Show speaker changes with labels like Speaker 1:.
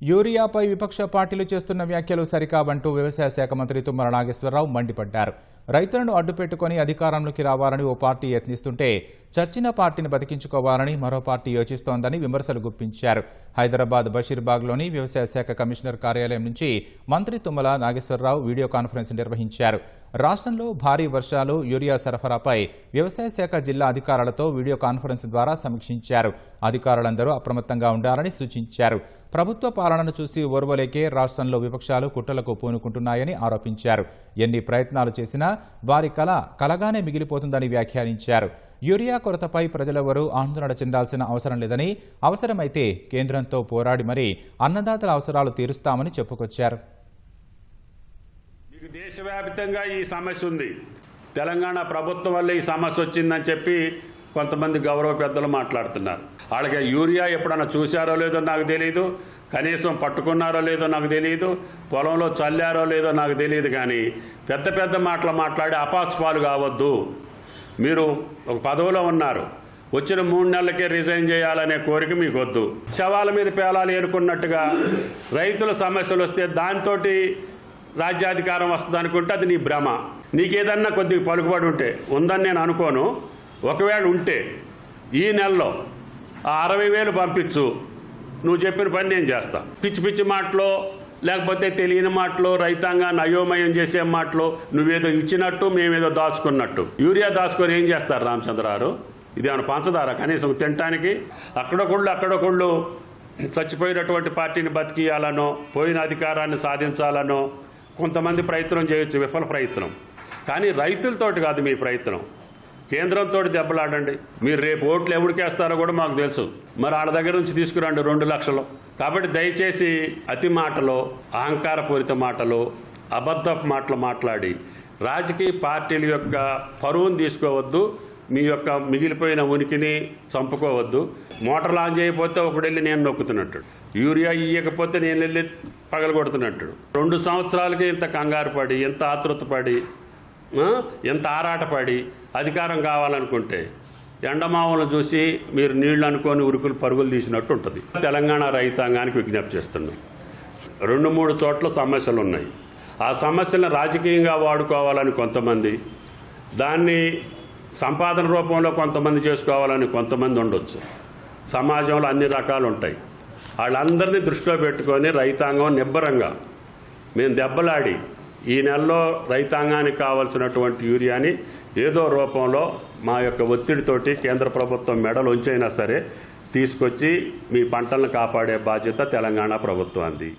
Speaker 1: యూరియాపై విపక్ష పార్టీలు చేస్తున్న వ్యాఖ్యలు సరికావంటూ వ్యవసాయ శాఖ మంత్రి తుమ్మల నాగేశ్వరరావు మండిపడ్డారు. రైతులను అడ్డుపెట్టుకుని అధికారంలోకి రావాలని ఓ పార్టీ యత్నిస్తుంటే చచ్చిన పార్టీని బతికించుకోవాలని మరో పార్టీ యోచిస్తోందని విమర్శలు గుప్పించారు. హైదరాబాద్ బషీర్బాగ్లోని వ్యవసాయ శాఖ కమిషనర్ కార్యాలయం నుంచి మంత్రి తుమ్మల నాగేశ్వరరావు వీడియో కాన్ఫరెన్స్ నిర్వహించారు. రాష్ట్రంలో భారీ వర్షాలు, యూరియా సరఫరాపై వ్యవసాయ శాఖ జిల్లా అధికారులతో వీడియో కాన్ఫరెన్స్ ద్వారా సమీక్షించారు. అధికారులందరూ అప్రమత్తంగా ఉండాలని సూచించారు. ప్రభుత్వ పాలనను చూసి ఓర్వలేకే రాష్ట్రంలో విపక్షాలు కుట్రలకు పూనుకుంటున్నాయని ఆరోపించారు. ఎన్ని ప్రయత్నాలు చేసినా వారి కలగానే మిగిలిపోతుందని వ్యాఖ్యానించారు. యూరియా కొరతపై ప్రజలెవరూ ఆందోళన చెందాల్సిన అవసరం లేదని, అవసరమైతే కేంద్రంతో పోరాడి మరీ అన్నదాతల అవసరాలు తీరుస్తామని చెప్పుకొచ్చారు.
Speaker 2: దేశవ్యాప్తంగా ఈ సమస్య ఉంది. తెలంగాణ ప్రభుత్వం వల్ల ఈ సమస్య వచ్చిందని చెప్పి కొంతమంది గౌరవ పెద్దలు మాట్లాడుతున్నారు. వాళ్ళకి యూరియా ఎప్పుడన్నా చూశారో లేదో నాకు తెలియదు, కనీసం పట్టుకున్నారో లేదో నాకు తెలియదు, పొలంలో చల్లారో లేదో నాకు తెలియదు. కానీ పెద్ద పెద్ద మాటలు మాట్లాడి అపాస్పాలు కావద్దు. మీరు ఒక పదవిలో ఉన్నారు, వచ్చిన 3 నెలలకే రిజైన్ చేయాలనే కోరిక మీకు వద్దు. శవాల మీద పేలాలు ఏరుకున్నట్టుగా రైతుల సమస్యలు వస్తే దాంతో రాజ్యాధికారం వస్తుంది అనుకుంటే అది నీ భ్రమ. నీకేదన్నా కొద్దిగా పలుకుబడి ఉంటే, ఉందని నేను అనుకోను, ఒకవేళ ఉంటే ఈ నెలలో 60,000 పంపించు, నువ్వు చెప్పిన పని నేను చేస్తా. పిచ్చి పిచ్చి మాటలో లేకపోతే తెలియని మాటలో రైతాంగాన్ని అయోమయం చేసే మాటలో నువ్వేదో ఇచ్చినట్టు మేమేదో దాచుకున్నట్టు. యూరియా దాచుకొని ఏం చేస్తారు రామచంద్రారు? ఇదేమైనా పంచదారా కనీసం తినటానికి? అక్కడొకళ్ళు చచ్చిపోయినటువంటి పార్టీని బతికియాలనో, పోయిన అధికారాన్ని సాధించాలనో కొంతమంది ప్రయత్నం చేయొచ్చు, విఫల ప్రయత్నం. కానీ రైతులతోటి కాదు మీ ప్రయత్నం, కేంద్రంతో దెబ్బలాడండి. మీరు రేపు ఓట్లు ఎవరికేస్తారో కూడా మాకు తెలుసు. మరి వాళ్ళ దగ్గర నుంచి తీసుకురండి 2 లక్షలు. కాబట్టి దయచేసి అతి మాటలు, అహంకారపూరిత మాటలు, అబద్ధపు మాటలు మాట్లాడి రాజకీయ పార్టీల యొక్క పరువును తీసుకోవద్దు, మీ యొక్క మిగిలిపోయిన ఉనికిని చంపుకోవద్దు. మోటార్లు ఆన్ చేయకపోతే ఒకడు వెళ్ళి నేను నొక్కుతున్నట్టు, యూరియా ఇయ్యకపోతే నేను వెళ్ళి పగలగొడుతున్నట్టు. 2 సంవత్సరాలకి ఇంత కంగారు పడి, ఎంత ఆతృతపడి, ఎంత ఆరాటపడి అధికారం కావాలనుకుంటే ఎండమావులను చూసి మీరు నీళ్లు అనుకొని ఉరుకులు పరుగులు తీసినట్టు ఉంటుంది. తెలంగాణ రైతాంగానికి విజ్ఞప్తి చేస్తున్నాం. 2-3 చోట్ల సమస్యలు ఉన్నాయి. ఆ సమస్యలను రాజకీయంగా వాడుకోవాలని కొంతమంది, దాన్ని సంపాదన రూపంలో కొంతమంది చేసుకోవాలని కొంతమంది ఉండొచ్చు. సమాజంలో అన్ని రకాలు ఉంటాయి. వాళ్ళందరినీ దృష్టిలో పెట్టుకొని రైతాంగం నిబ్బరంగా మేము దెబ్బలాడి ఈ నెలలో రైతాంగానికి కావాల్సినటువంటి యూరియాని ఏదో రూపంలో మా యొక్క ఒత్తిడితోటి కేంద్ర ప్రభుత్వం మెడలు ఉంచైనా సరే తీసుకొచ్చి మీ పంటలను కాపాడే బాధ్యత తెలంగాణ ప్రభుత్వానికి.